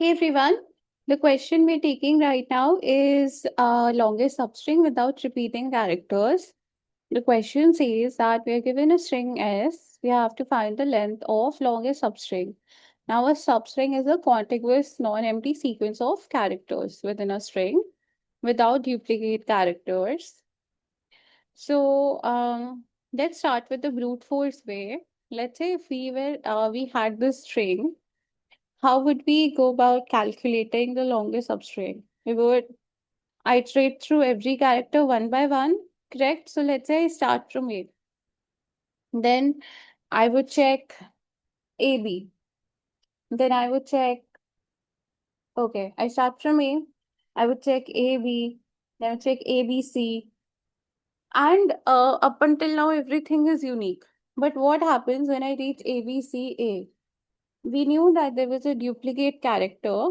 Hey everyone, the question we're taking right now is longest substring without repeating characters. The question says that we are given a string S, we have to find the length of longest substring. Now, a substring is a contiguous non-empty sequence of characters within a string without duplicate characters. So, let's start with the brute force way. Let's say if we had this string, how would we go about calculating the longest substring? We would iterate through every character one by one, correct? So let's say I start from A. Then I would check AB. Then I would check, okay, I start from A. I would check AB. Then I would check ABC. And up until now, everything is unique. But what happens when I reach ABCA? We knew that there was a duplicate character.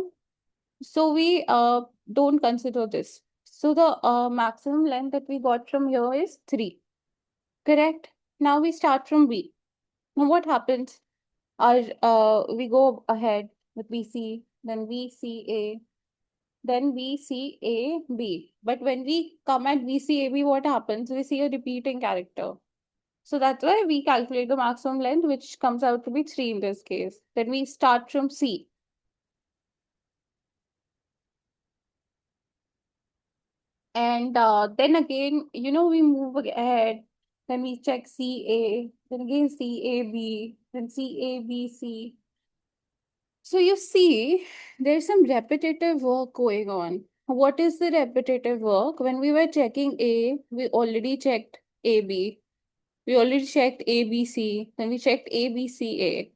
So we don't consider this. So the maximum length that we got from here is 3. Correct? Now we start from B. Now what happens? We go ahead with BC, then VCA, then VCAB. But when we come at VCAB, what happens? We see a repeating character. So that's why we calculate the maximum length, which comes out to be 3 in this case. Then we start from C. And then again, we move ahead. Then we check CA, then again CAB, then CABC. So you see, there's some repetitive work going on. What is the repetitive work? When we were checking A, we already checked AB. We already checked ABC. Then we checked ABCA.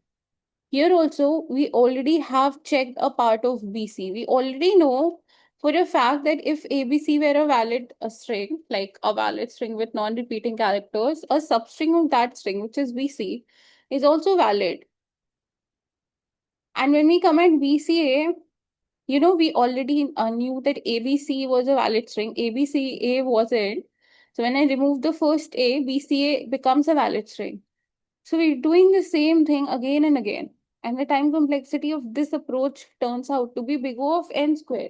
Here also, we already have checked a part of BC. We already know for a fact that if ABC were a valid string, like a valid string with non-repeating characters, a substring of that string, which is BC, is also valid. And when we come at BCA, we already knew that ABC was a valid string, ABCA wasn't. So when I remove the first A, BCA becomes a valid string. So we're doing the same thing again and again. And the time complexity of this approach turns out to be big O of n square,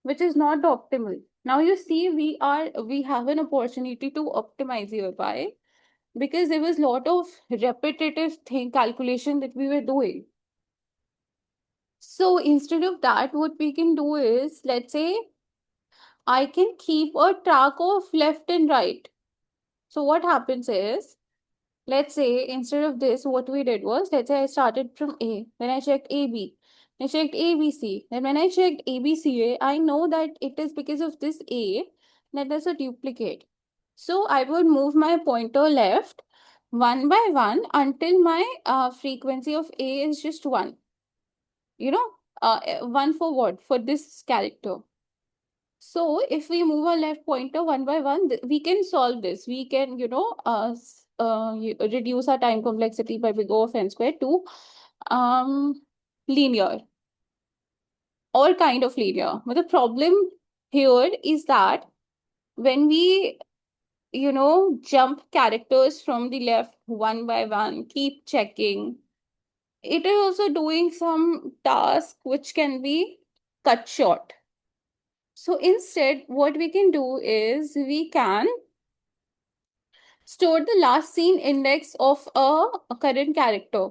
which is not optimal. Now you see we have an opportunity to optimize here. Why? Because there was a lot of repetitive thing calculation that we were doing. So instead of that, what we can do is, let's say I can keep a track of left and right. So what happens is, let's say instead of this, what we did was, let's say I started from A, then I checked AB, I checked ABC. Then when I checked ABCA, I know that it is because of this A that there's a duplicate. So I would move my pointer left one by one until my frequency of A is just 1. One for what? For this character. So if we move our left pointer one by one, we can solve this. We can, reduce our time complexity by big O of n square to linear or kind of linear. But the problem here is that when we, jump characters from the left one by one, keep checking, it is also doing some task which can be cut short. So instead, what we can do is we can store the last seen index of a current character.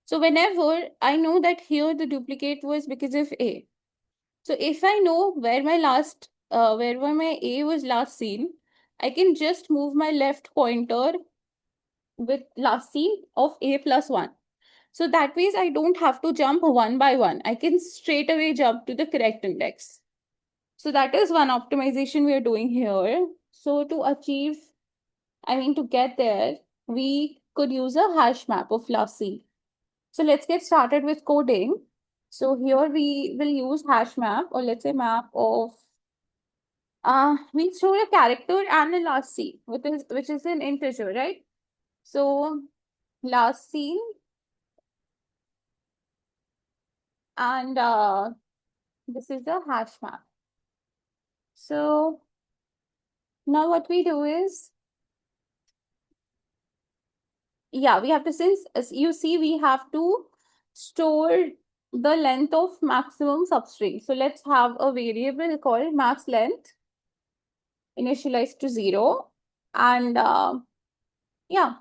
So whenever I know that here the duplicate was because of A. So if I know where my A was last seen, I can just move my left pointer with last seen of A plus 1. So that means I don't have to jump one by one. I can straight away jump to the correct index. So that is one optimization we are doing here. So to get there, we could use a hash map of Lassie. So let's get started with coding. So here we will use hash map, or let's say map of we store a character and a Lassie, which is an integer, right? So Lassie and this is the hash map. So now what we do is, yeah, we have to, since as you see, we have to store the length of maximum substring. So let's have a variable called max length initialized to 0. And yeah,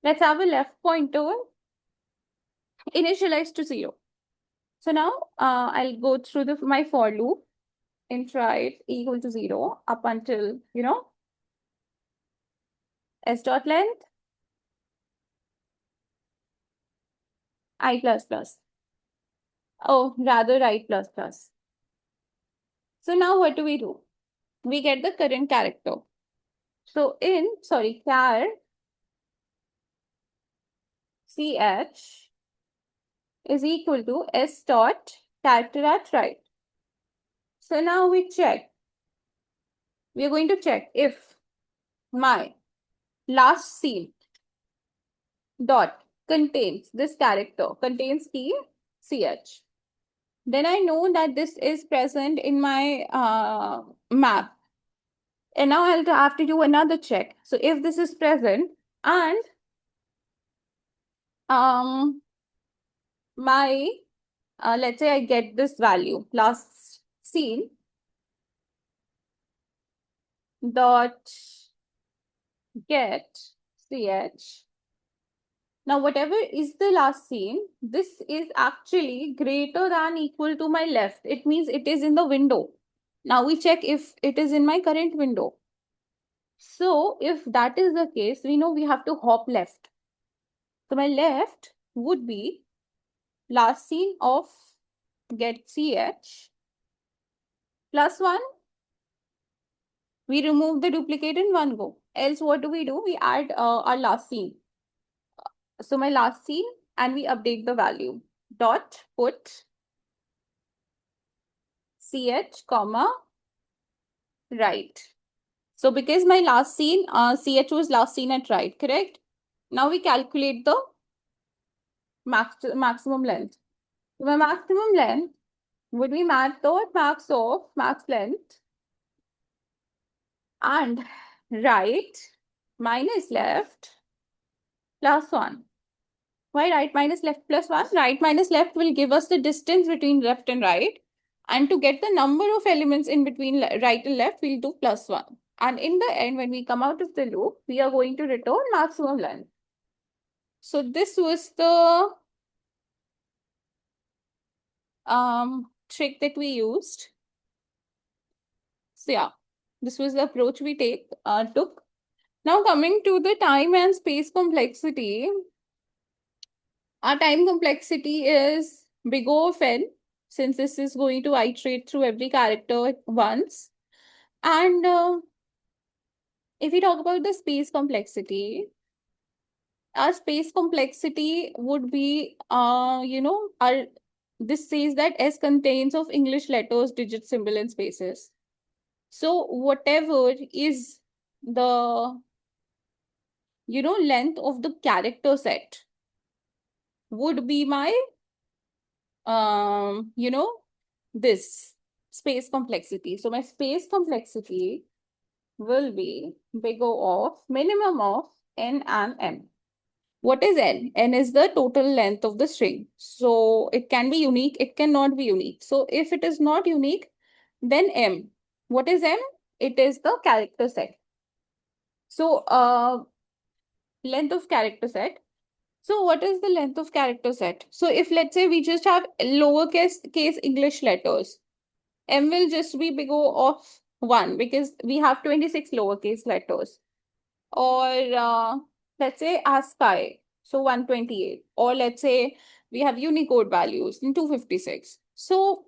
let's have a left pointer initialized to 0. So now I'll go through my for loop int right equal to 0 up until, s dot length I plus plus. Oh, rather I plus plus. So now what do? We get the current character. So char ch is equal to s dot character at right. So now we are going to check if my last scene dot contains key ch. Then I know that this is present in my map. And now I'll have to do another check. So if this is present and my let's say I get this value last scene dot get ch. Now whatever is the last scene, this is actually greater than equal to my left. It means it is in the window. Now we check if it is in my current window. So if that is the case, we know we have to hop left. So my left would be last scene of get ch plus 1. We remove the duplicate in one go. Else what do? We add our last scene. So my last scene and we update the value. Dot put ch comma right. So because my last scene ch was last scene at right, correct? Now we calculate the maximum length. So my maximum length would be max of max length and right minus left plus 1. Why right minus left plus 1? Right minus left will give us the distance between left and right. And to get the number of elements in between right and left, we'll do plus 1. And in the end, when we come out of the loop, we are going to return maximum length. So this was the trick that we used. So yeah, this was the approach we took. Now coming to the time and space complexity, our time complexity is big O of n, since this is going to iterate through every character once. And if we talk about the space complexity, our space complexity would be, this says that S contains of English letters, digits, symbol, and spaces. So whatever is the, length of the character set would be my, this space complexity. So my space complexity will be big O of minimum of n and m. What is n? N is the total length of the string. So it can be unique, it cannot be unique. So if it is not unique, then m. What is m? It is the character set. So length of character set. So what is the length of character set? So if let's say we just have lowercase English letters, m will just be big O of 1 because we have 26 lowercase letters. Or let's say ASCII, so 128. Or let's say we have Unicode values in 256. So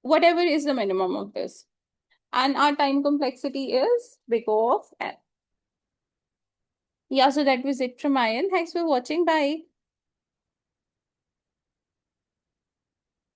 whatever is the minimum of this. And our time complexity is big O of n. Yeah, so that was it from my end. Thanks for watching. Bye.